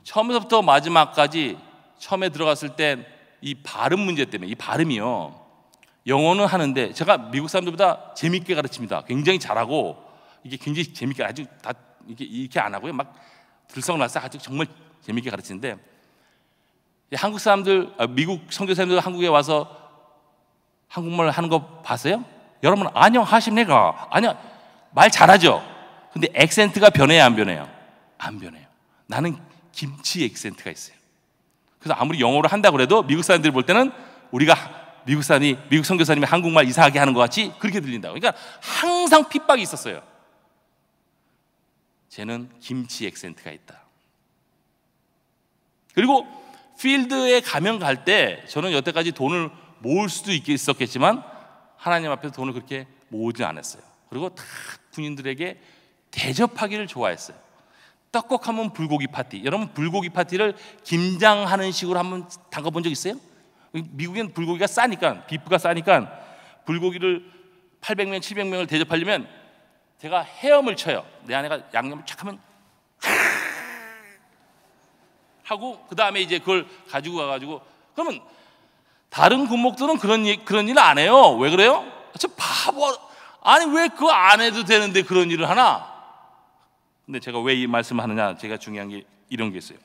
처음부터 마지막까지 처음에 들어갔을 때 이 발음 문제 때문에 이 발음이요. 영어는 하는데 제가 미국 사람들보다 재밌게 가르칩니다. 굉장히 잘하고 이게 굉장히 재밌게 아주 다 이렇게 안 하고요. 막 들썩날썩 아주 정말 재밌게 가르치는데 한국 사람들 미국 선교사님들 한국에 와서 한국말 하는 거 봤어요? 여러분 안녕하십니까? 아니요 말 잘하죠. 근데 액센트가 변해요 안 변해요? 안 변해요. 나는 김치 액센트가 있어요. 그래서 아무리 영어로 한다고 해도 미국 사람들이 볼 때는 우리가 미국 선교사님이 한국말 이상하게 하는 것 같이 그렇게 들린다고. 그러니까 항상 핍박이 있었어요. 쟤는 김치 액센트가 있다. 그리고 필드에 가면 갈 때 저는 여태까지 돈을 모을 수도 있었겠지만 하나님 앞에서 돈을 그렇게 모으지 않았어요. 그리고 다 군인들에게 대접하기를 좋아했어요. 떡국하면 불고기 파티. 여러분 불고기 파티를 김장하는 식으로 한번 담가본 적 있어요? 미국엔 불고기가 싸니까 비프가 싸니까 불고기를 800명 700명을 대접하려면 제가 헤엄을 쳐요. 내 아내가 양념을 착 하면 하고 그 다음에 이제 그걸 가지고 가가지고 그러면 다른 군목들은 그런 일을 안 해요. 왜 그래요? 저 바보. 아니 왜 그거 안 해도 되는데 그런 일을 하나? 근데 제가 왜 이 말씀을 하느냐? 제가 중요한 게 이런 게 있어요.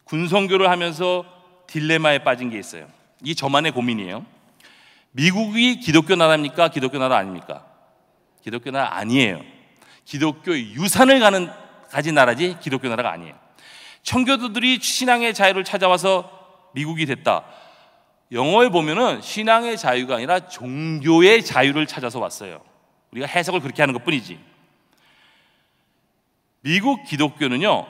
군선교를 하면서 딜레마에 빠진 게 있어요. 이게 저만의 고민이에요. 미국이 기독교 나라입니까? 기독교 나라 아닙니까? 기독교 나라 아니에요. 기독교 유산을 가진 나라지 기독교 나라가 아니에요. 청교도들이 신앙의 자유를 찾아와서 미국이 됐다. 영어에 보면은 신앙의 자유가 아니라 종교의 자유를 찾아서 왔어요. 우리가 해석을 그렇게 하는 것뿐이지. 미국 기독교는요,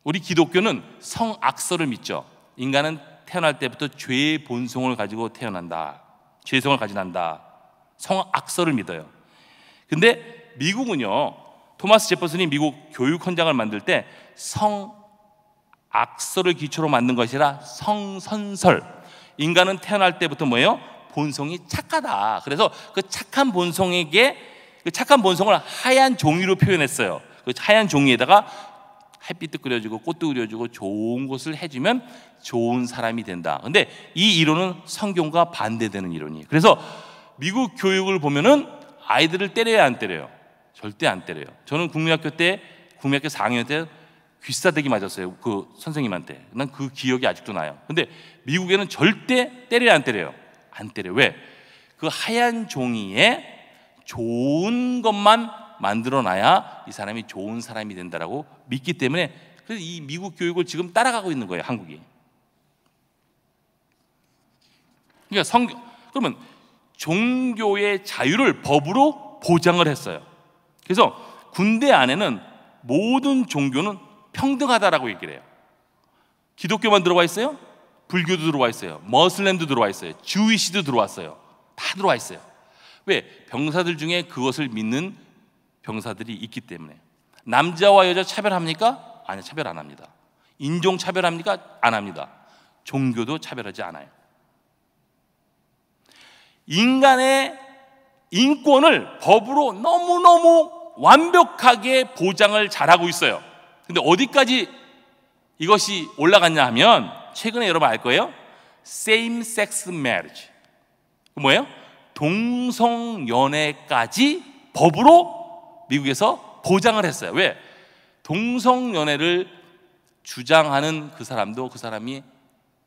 우리 기독교는 성악설을 믿죠. 인간은 태어날 때부터 죄의 본성을 가지고 태어난다. 죄성을 가지난다. 성악설을 믿어요. 근데 미국은요, 토마스 제퍼슨이 미국 교육헌장을 만들 때 성악설을 기초로 만든 것이라 성선설. 인간은 태어날 때부터 뭐예요? 본성이 착하다. 그래서 그 착한 본성에게, 그 착한 본성을 하얀 종이로 표현했어요. 그 하얀 종이에다가 햇빛도 그려주고 꽃도 그려주고 좋은 것을 해주면 좋은 사람이 된다. 근데 이 이론은 성경과 반대되는 이론이에요. 그래서 미국 교육을 보면은 아이들을 때려야 안 때려요? 절대 안 때려요. 저는 국민학교 4학년 때 귀싸대기 맞았어요. 그 선생님한테. 난 그 기억이 아직도 나요. 근데 미국에는 절대 때려야 안 때려요? 안 때려요. 왜? 그 하얀 종이에 좋은 것만 만들어놔야 이 사람이 좋은 사람이 된다라고 믿기 때문에, 그래서 이 미국 교육을 지금 따라가고 있는 거예요, 한국이. 그러니까 그러면 종교의 자유를 법으로 보장을 했어요. 그래서 군대 안에는 모든 종교는 평등하다라고 얘기를 해요. 기독교만 들어와 있어요? 불교도 들어와 있어요. 머슬렘도 들어와 있어요. 주이시도 들어왔어요. 다 들어와 있어요. 왜? 병사들 중에 그것을 믿는 병사들이 있기 때문에. 남자와 여자 차별합니까? 아니요, 차별 안 합니다. 인종 차별합니까? 안 합니다. 종교도 차별하지 않아요. 인간의 인권을 법으로 너무너무 완벽하게 보장을 잘하고 있어요. 근데 어디까지 이것이 올라갔냐 하면, 최근에 여러분 알 거예요. Same sex marriage. 뭐예요? 동성연애까지 법으로 미국에서 보장을 했어요. 왜? 동성연애를 주장하는 그 사람도 그 사람이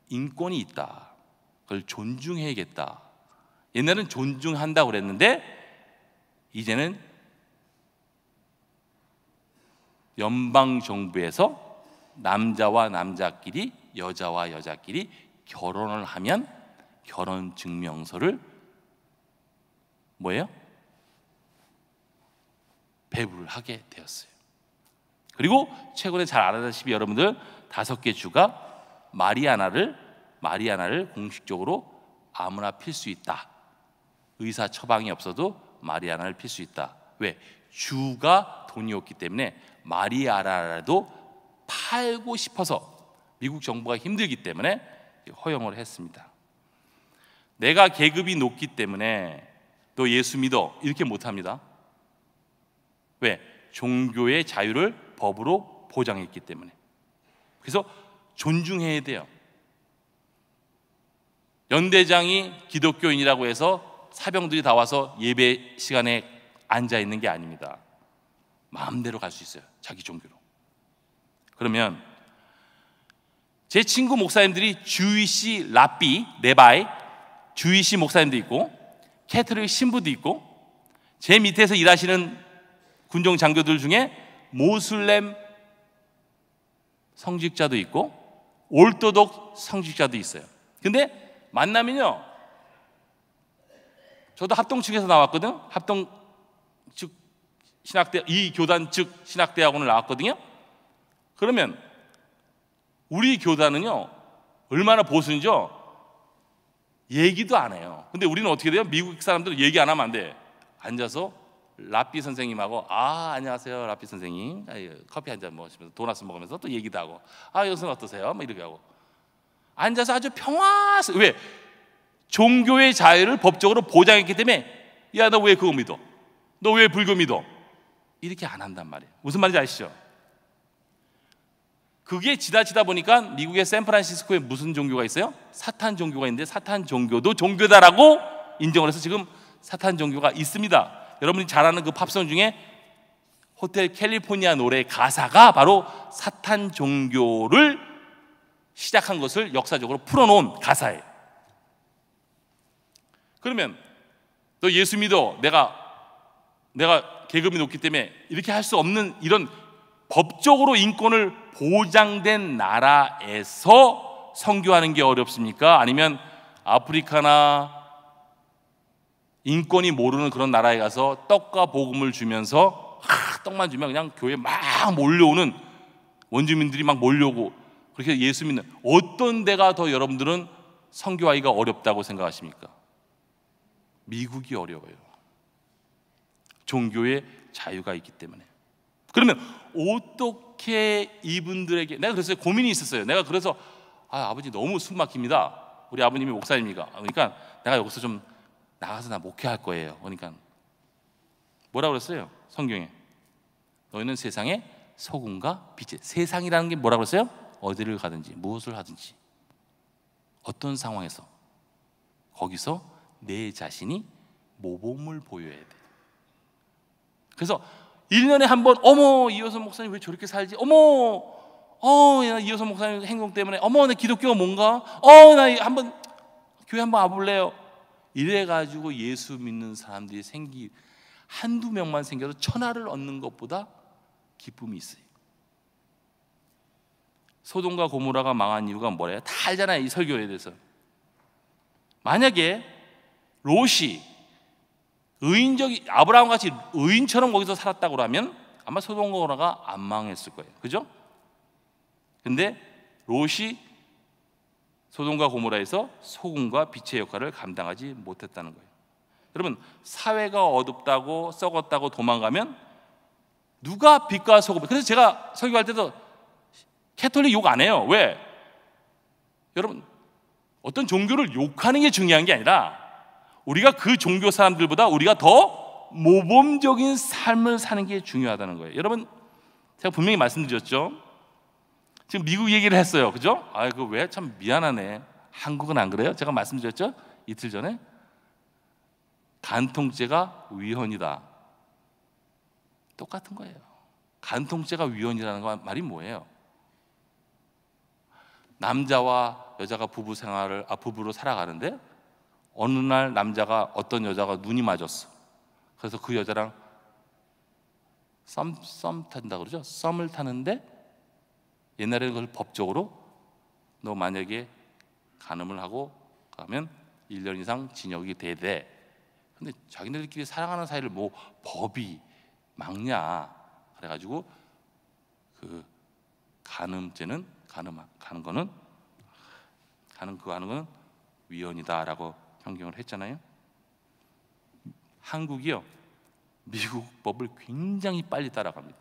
인권이 있다. 그걸 존중해야겠다. 옛날에는 존중한다고 그랬는데 이제는 연방정부에서 남자와 남자끼리, 여자와 여자끼리 결혼을 하면 결혼증명서를 뭐예요? 배부를 하게 되었어요. 그리고 최근에 잘 알아다시피 여러분들 5개 주가 마리아나를 공식적으로 아무나 필 수 있다. 의사 처방이 없어도 마리아나를 필 수 있다. 왜? 주가 돈이 없기 때문에 마리아나라도 팔고 싶어서 미국 정부가 힘들기 때문에 허용을 했습니다. 내가 계급이 높기 때문에 너 예수 믿어 이렇게 못합니다. 왜? 종교의 자유를 법으로 보장했기 때문에. 그래서 존중해야 돼요. 연대장이 기독교인이라고 해서 사병들이 다 와서 예배 시간에 앉아 있는 게 아닙니다. 마음대로 갈 수 있어요, 자기 종교로. 그러면 제 친구 목사님들이 주이시 레바이, 주이시 목사님도 있고 캐톨릭 신부도 있고, 제 밑에서 일하시는 군종 장교들 중에 모슬렘 성직자도 있고 올도독 성직자도 있어요. 근데 만나면요, 저도 합동 측에서 나왔거든요. 합동 측 신학대, 이 교단 측 신학대학원을 나왔거든요. 그러면 우리 교단은요 얼마나 보수인지요? 얘기도 안 해요. 근데 우리는 어떻게 돼요? 미국 사람들은 얘기 안 하면 안 돼. 앉아서 라삐 선생님하고 안녕하세요 라삐 선생님, 커피 한 잔 먹으시면서 도넛 먹으면서 또 얘기도 하고, 여기서는 어떠세요? 뭐 이렇게 하고 앉아서 아주 왜? 종교의 자유를 법적으로 보장했기 때문에, 야 너 왜 그거 믿어? 너 왜 불교 믿어? 이렇게 안 한단 말이에요. 무슨 말인지 아시죠? 그게 지나치다 보니까 미국의 샌프란시스코에 무슨 종교가 있어요? 사탄 종교가 있는데 사탄 종교도 종교다라고 인정을 해서 지금 사탄 종교가 있습니다. 여러분이 잘 아는 그 팝송 중에 호텔 캘리포니아 노래 가사가 바로 사탄 종교를 시작한 것을 역사적으로 풀어놓은 가사예요. 그러면 너 예수 믿어, 내가 계급이 높기 때문에 이렇게 할 수 없는, 이런 법적으로 인권을 보장된 나라에서 선교하는 게 어렵습니까? 아니면 아프리카나 인권이 모르는 그런 나라에 가서 떡과 복음을 주면서 떡만 주면 그냥 교회에 막 몰려오는 원주민들이 막 몰려오고 그렇게 예수 믿는, 어떤 데가 더 여러분들은 선교하기가 어렵다고 생각하십니까? 미국이 어려워요. 종교의 자유가 있기 때문에. 그러면 어떻게 이분들에게, 내가 그래서 고민이 있었어요. 내가 그래서 아버지 너무 숨 막힙니다. 우리 아버님이 목사님이니까. 그러니까 내가 여기서 좀 나가서 나 목회할 거예요. 그러니까 뭐라고 그랬어요? 성경에 너희는 세상의 소금과 빛이. 세상이라는 게 뭐라고 그랬어요? 어디를 가든지 무엇을 하든지 어떤 상황에서 거기서 내 자신이 모범을 보여야 돼. 그래서 1년에 한 번, 어머 이효선 목사님 왜 저렇게 살지? 어머 이효선 목사님 행동 때문에, 어머 내 기독교가 뭔가? 나 한번 교회 한번 와볼래요. 이래가지고 예수 믿는 사람들이 한두 명만 생겨도 천하를 얻는 것보다 기쁨이 있어요. 소돔과 고모라가 망한 이유가 뭐래요? 다 알잖아요, 이 설교에 대해서. 만약에 롯이 아브라함 같이 의인처럼 거기서 살았다고 하면 아마 소돔과 고모라가 안 망했을 거예요. 그죠? 근데 롯이 소돔과 고모라에서 소금과 빛의 역할을 감당하지 못했다는 거예요. 여러분, 사회가 어둡다고 썩었다고 도망가면 누가 빛과 소금? 그래서 제가 설교할 때도 캐톨릭 욕 안 해요. 왜? 여러분, 어떤 종교를 욕하는 게 중요한 게 아니라 우리가 그 종교 사람들보다 우리가 더 모범적인 삶을 사는 게 중요하다는 거예요. 여러분, 제가 분명히 말씀드렸죠. 지금 미국 얘기를 했어요. 그죠? 그거 왜? 참 미안하네. 한국은 안 그래요? 제가 말씀드렸죠? 이틀 전에 간통죄가 위헌이다. 똑같은 거예요. 간통죄가 위헌이라는 말이 뭐예요? 남자와 여자가 부부로 살아가는데 어느 날 어떤 여자가 눈이 맞았어. 그래서 그 여자랑 썸 탄다 그러죠? 썸을 타는데 옛날에는 그걸 법적으로 너 만약에 간음을 하고 가면 1년 이상 징역이 돼. 근데 자기네들끼리 사랑하는 사이를 뭐 법이 막냐. 그래가지고 그 간음죄는 가는 거는 위헌이다라고 변경을 했잖아요. 한국이요, 미국 법을 굉장히 빨리 따라갑니다.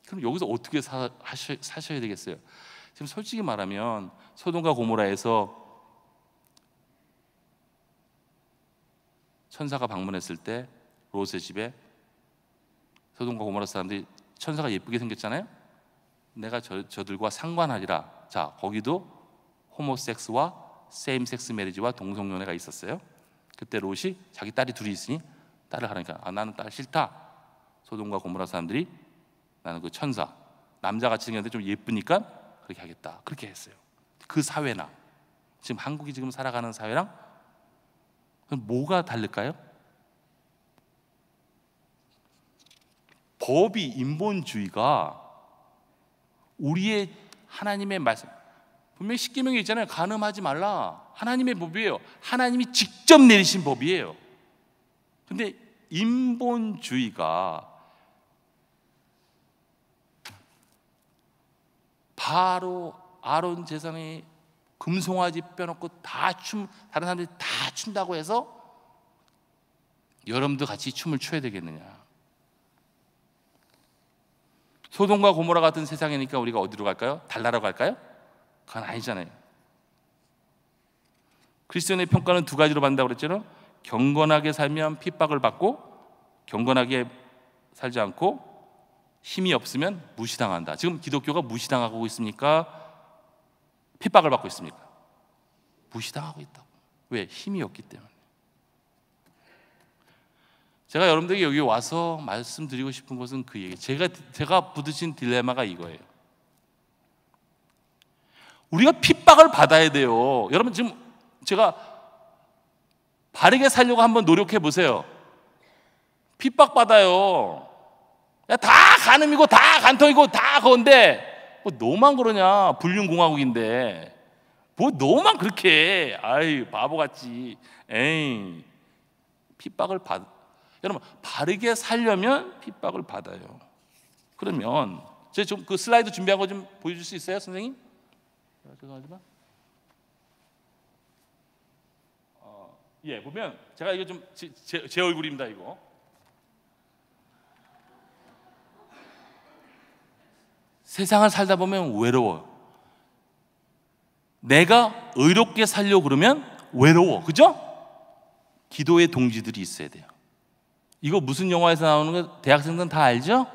그럼 여기서 어떻게 사셔야 되겠어요? 지금 솔직히 말하면 소돔과 고모라에서 천사가 방문했을 때 롯의 집에 소돔과 고모라 사람들이 천사가 예쁘게 생겼잖아요. 내가 저들과 상관하리라. 자, 거기도 호모섹스와 세임섹스 메리지와 동성연애가 있었어요. 그때 롯이 자기 딸이 둘이 있으니 딸을 하라니까 나는 딸 싫다. 소돔과 고모라 사람들이 나는 그 천사 남자같이 생겼는데 좀 예쁘니까 그렇게 하겠다. 그렇게 했어요. 그 사회나 지금 한국이 지금 살아가는 사회랑 뭐가 다를까요? 법이, 인본주의가 우리의 하나님의 말씀, 분명히 십계명에 있잖아요. 간음하지 말라. 하나님의 법이에요. 하나님이 직접 내리신 법이에요. 근데 인본주의가 바로 아론 제사장이 금송아지 빼놓고 다른 사람들이 다 춘다고 해서 여러분도 같이 춤을 춰야 되겠느냐? 소돔과 고모라 같은 세상이니까 우리가 어디로 갈까요? 달나라로 갈까요? 그건 아니잖아요. 크리스천의 평가는 두 가지로 받는다고 그랬잖아요. 경건하게 살면 핍박을 받고, 경건하게 살지 않고 힘이 없으면 무시당한다. 지금 기독교가 무시당하고 있습니까? 핍박을 받고 있습니까? 무시당하고 있다고. 왜? 힘이 없기 때문에. 제가 여러분들에게 여기 와서 말씀드리고 싶은 것은 그 얘기. 제가 부딪힌 딜레마가 이거예요. 우리가 핍박을 받아야 돼요. 여러분, 지금 제가 바르게 살려고 한번 노력해 보세요. 핍박받아요. 다 간음이고 다 간통이고 다 그건데 뭐 너만 그러냐. 불륜공화국인데 뭐 너만 그렇게 해. 아이 바보같이. 에이, 여러분, 바르게 살려면 핍박을 받아요. 그러면 제가 좀 그 슬라이드 준비한 거 좀 보여줄 수 있어요, 선생님? 죄송하지만 보면 제가 이거 좀 제 얼굴입니다. 이거 세상을 살다 보면 외로워요. 내가 의롭게 살려고 그러면 외로워. 그죠? 기도의 동지들이 있어야 돼요. 이거 무슨 영화에서 나오는 거 대학생들은 다 알죠?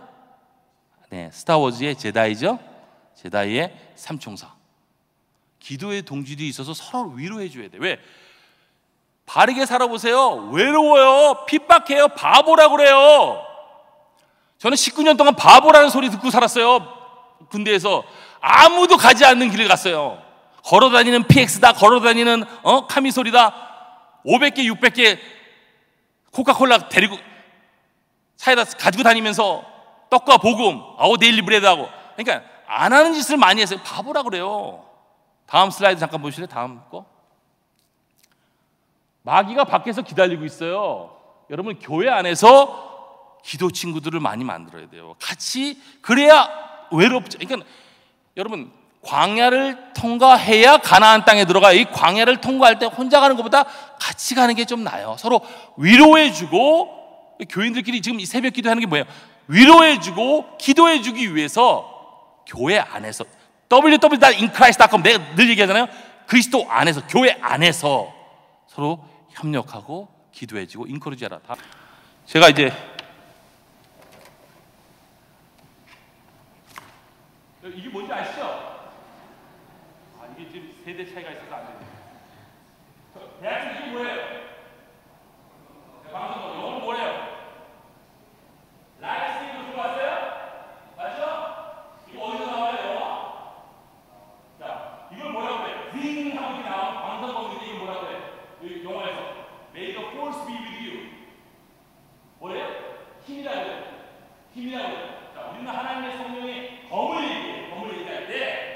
네, 스타워즈의 제다이죠. 제다이의 삼총사. 기도의 동지들이 있어서 서로 위로해 줘야 돼. 왜? 바르게 살아보세요. 외로워요. 핍박해요. 바보라고 그래요. 저는 19년 동안 바보라는 소리 듣고 살았어요. 군대에서 아무도 가지 않는 길을 갔어요. 걸어다니는 PX다, 걸어다니는 카미솔이다, 500개, 600개 코카콜라 데리고 차에다 가지고 다니면서 떡과 복음, 데일리 브레드하고. 그러니까 안 하는 짓을 많이 했어요. 바보라 그래요. 다음 슬라이드 잠깐 보실래요? 다음 거. 마귀가 밖에서 기다리고 있어요. 여러분, 교회 안에서 기도 친구들을 많이 만들어야 돼요. 같이. 그래야 외롭죠. 그러니까 여러분, 광야를 통과해야 가나안 땅에 들어가. 이 광야를 통과할 때 혼자 가는 것보다 같이 가는 게 좀 나아요. 서로 위로해주고. 교인들끼리 지금 이 새벽 기도하는 게 뭐예요? 위로해주고 기도해주기 위해서 교회 안에서 www.inchrist.com 내가 늘 얘기하잖아요. 그리스도 안에서, 교회 안에서 서로 협력하고 기도해주고 인커리지하라. 제가 이제 이게 뭔지 아시죠? 이게 지금 세대 차이가 있어서 안 되네요. 대학생 이게 뭐예요? 방송 영어로 뭐래요? 라이브 들어봤어요? 맞죠? 이거 어디서 나와요, 영어? 자, 이걸 뭐라고 해요? 링 하고 이렇게 나온 방송법인데 이게 뭐라고 해요? 이 영어에서 May the force be with you. 뭐래요? 힘이라고 해요. 힘이라고 해요. 자, 우리는 하나님의 성령의 검을 얘기해요. 검을 얘기할 때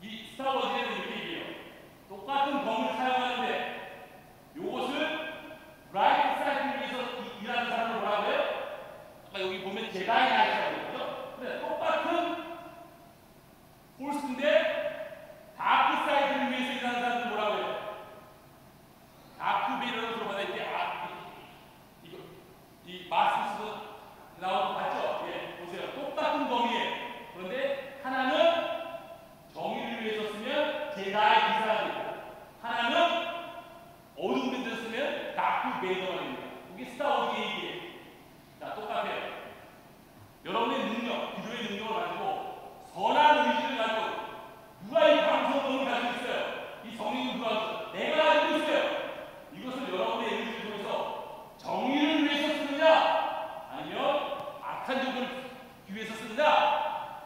이 스타워즈에는 이렇게 얘기해요. 똑같은 검을 사용하는데 요것을 라이트 사이클을 위해서 일하는 사람을 뭐라고 해요? 아까 여기 보면 제다이 나이트라고 했죠? 근데 똑같은 폴스인데 다크 사이드를 위해서 일하는 사람들 뭐라고 해요? 다크 베이러라고 들어봤을 때 이거 이 마스크도 나오고 봤죠? 예, 보세요. 똑같은 검이에요. 그런데 하나는 정의를 위해서 쓰면 제다이 기사가 되고, 하나는 어두운 데서 쓰면 다크 베이더가 됩니다. 이게 스타워즈의 얘기예요. 자, 똑같아요. 여러분의 능력, 기도의 능력을 가지고 선한 의지를 가지고 누가 이 방송을 가지고 있어요? 이 성령을 누가 가지고? 내가 가지고 있어요. 이것을 여러분의 의지를 통해서 정의를 위해서 쓰느냐, 아니면 악한 종을 위해서 쓰느냐?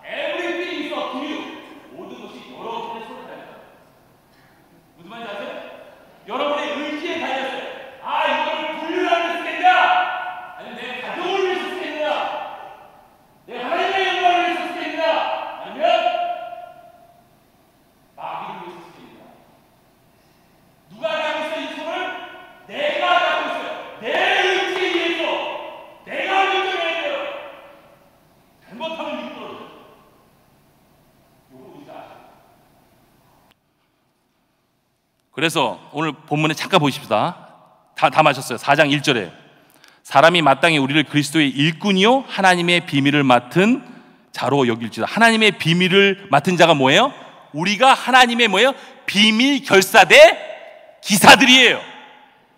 Everything is up to you. 모든 것이 여러분의 손에 달려요. 무슨 말인지 아세요? 여러분의 의지에 달렸어요. 이거를 분류하면서 쓰겠냐? 아니면 내 가족을 위해서 쓰겠냐? 내 하나님의 영광을 위해서 쓰겠냐? 아니면 마귀를 위해서 쓰겠냐? 누가 가지고 있어요? 이 손을? 내가 가지고 있어요. 내 의지에 의해서 내가 결정해야 돼요. 잘못하면 이끌어져요. 요거 우리가 아시죠? 그래서 오늘 본문에 잠깐 보십시다. 다 마셨어요. 4장 1절에 사람이 마땅히 우리를 그리스도의 일꾼이요 하나님의 비밀을 맡은 자로 여길지다. 하나님의 비밀을 맡은 자가 뭐예요? 우리가 하나님의 뭐예요? 비밀 결사대 기사들이에요.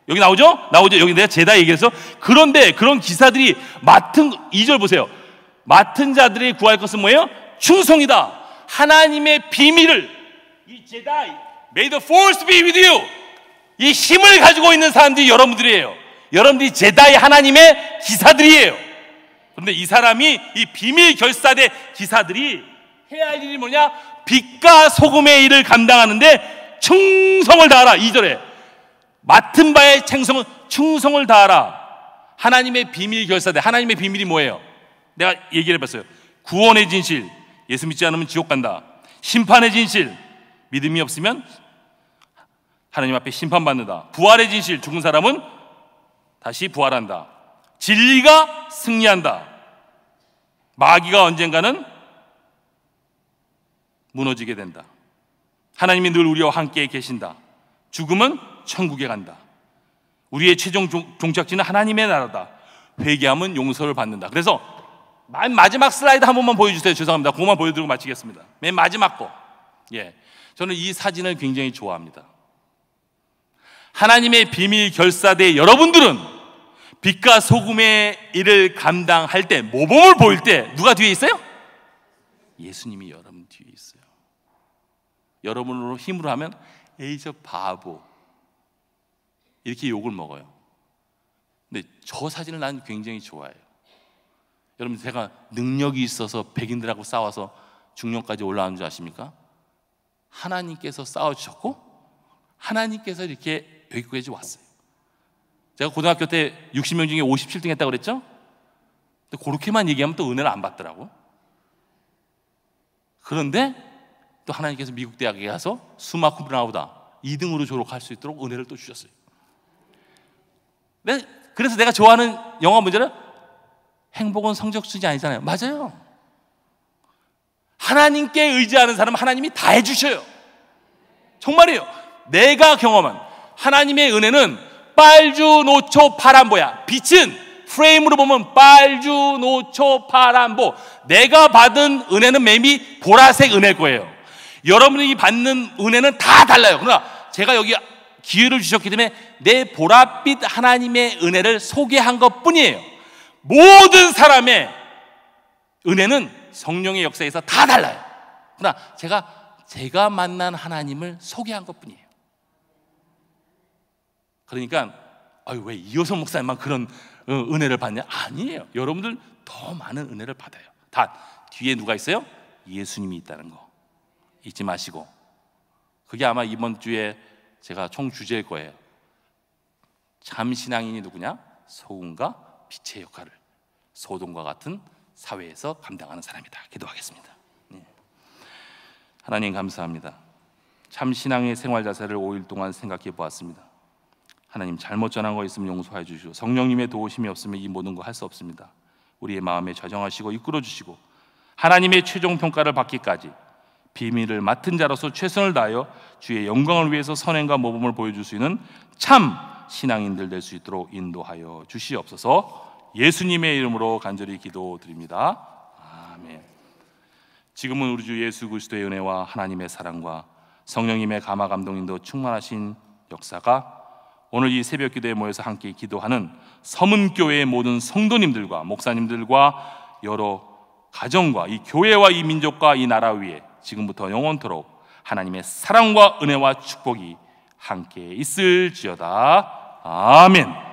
여기 나오죠? 여기 내가 제다 얘기해서. 그런데 그런 기사들이 맡은, 2절 보세요. 맡은 자들이 구할 것은 뭐예요? 충성이다. 하나님의 비밀을, 이 제다, May the force be with you. 이 힘을 가지고 있는 사람들이 여러분들이에요. 여러분들이 제다의 하나님의 기사들이에요. 그런데 이 사람이, 이 비밀 결사대 기사들이 해야 할 일이 뭐냐? 빛과 소금의 일을 감당하는데 충성을 다하라. 2절에 맡은 바의 충성을 다하라. 하나님의 비밀 결사대. 하나님의 비밀이 뭐예요? 내가 얘기를 해봤어요. 구원의 진실, 예수 믿지 않으면 지옥 간다. 심판의 진실, 믿음이 없으면 하나님 앞에 심판받는다. 부활의 진실, 죽은 사람은 다시 부활한다. 진리가 승리한다. 마귀가 언젠가는 무너지게 된다. 하나님이 늘 우리와 함께 계신다. 죽음은 천국에 간다. 우리의 최종 종착지는 하나님의 나라다. 회개하면 용서를 받는다. 그래서 마지막 슬라이드 한 번만 보여주세요. 죄송합니다. 그것만 보여드리고 마치겠습니다. 맨 마지막 거. 예, 저는 이 사진을 굉장히 좋아합니다. 하나님의 비밀 결사대 여러분들은 빛과 소금의 일을 감당할 때, 모범을 보일 때 누가 뒤에 있어요? 예수님이 여러분 뒤에 있어요. 여러분으로 힘으로 하면 에이 저 바보 이렇게 욕을 먹어요. 근데 저 사진을 난 굉장히 좋아해요. 여러분, 제가 능력이 있어서 백인들하고 싸워서 중령까지 올라온 줄 아십니까? 하나님께서 싸워주셨고 하나님께서 이렇게 여기까지 왔어요. 제가 고등학교 때 60명 중에 57등 했다고 그랬죠? 근데 그렇게만 얘기하면 또 은혜를 안 받더라고. 그런데 또 하나님께서 미국 대학에 가서 수마 쿰라우다 2등으로 졸업할 수 있도록 은혜를 또 주셨어요. 그래서 내가 좋아하는 영화 문제는 행복은 성적 순이 아니잖아요. 맞아요. 하나님께 의지하는 사람은 하나님이 다 해주셔요. 정말이에요. 내가 경험한 하나님의 은혜는 빨주노초 파란보야. 빛은 프레임으로 보면 빨주노초 파란보. 내가 받은 은혜는 매미 보라색 은혜일 거예요. 여러분이 받는 은혜는 다 달라요. 그러나 제가 여기 기회를 주셨기 때문에 내 보랏빛 하나님의 은혜를 소개한 것 뿐이에요. 모든 사람의 은혜는 성령의 역사에서 다 달라요. 그러나 제가 만난 하나님을 소개한 것 뿐이에요. 그러니까 왜 이호선 목사님만 그런 은혜를 받냐? 아니에요. 여러분들 더 많은 은혜를 받아요. 단 뒤에 누가 있어요? 예수님이 있다는 거 잊지 마시고, 그게 아마 이번 주에 제가 총 주제일 거예요. 참 신앙인이 누구냐? 소금과 빛의 역할을 소돔과 같은 사회에서 감당하는 사람이다. 기도하겠습니다. 하나님 감사합니다. 참 신앙의 생활 자세를 5일 동안 생각해 보았습니다. 하나님, 잘못 전한 거 있으면 용서해 주시고 성령님의 도우심이 없으면 이 모든 거 할 수 없습니다. 우리의 마음에 좌정하시고 이끌어 주시고 하나님의 최종 평가를 받기까지 비밀을 맡은 자로서 최선을 다하여 주의 영광을 위해서 선행과 모범을 보여줄 수 있는 참 신앙인들 될 수 있도록 인도하여 주시옵소서. 예수님의 이름으로 간절히 기도드립니다. 아멘. 지금은 우리 주 예수 그리스도의 은혜와 하나님의 사랑과 성령님의 감화 감동인도 충만하신 역사가 오늘 이 새벽 기도에 모여서 함께 기도하는 서문교회의 모든 성도님들과 목사님들과 여러 가정과 이 교회와 이 민족과 이 나라 위에 지금부터 영원토록 하나님의 사랑과 은혜와 축복이 함께 있을지어다. 아멘.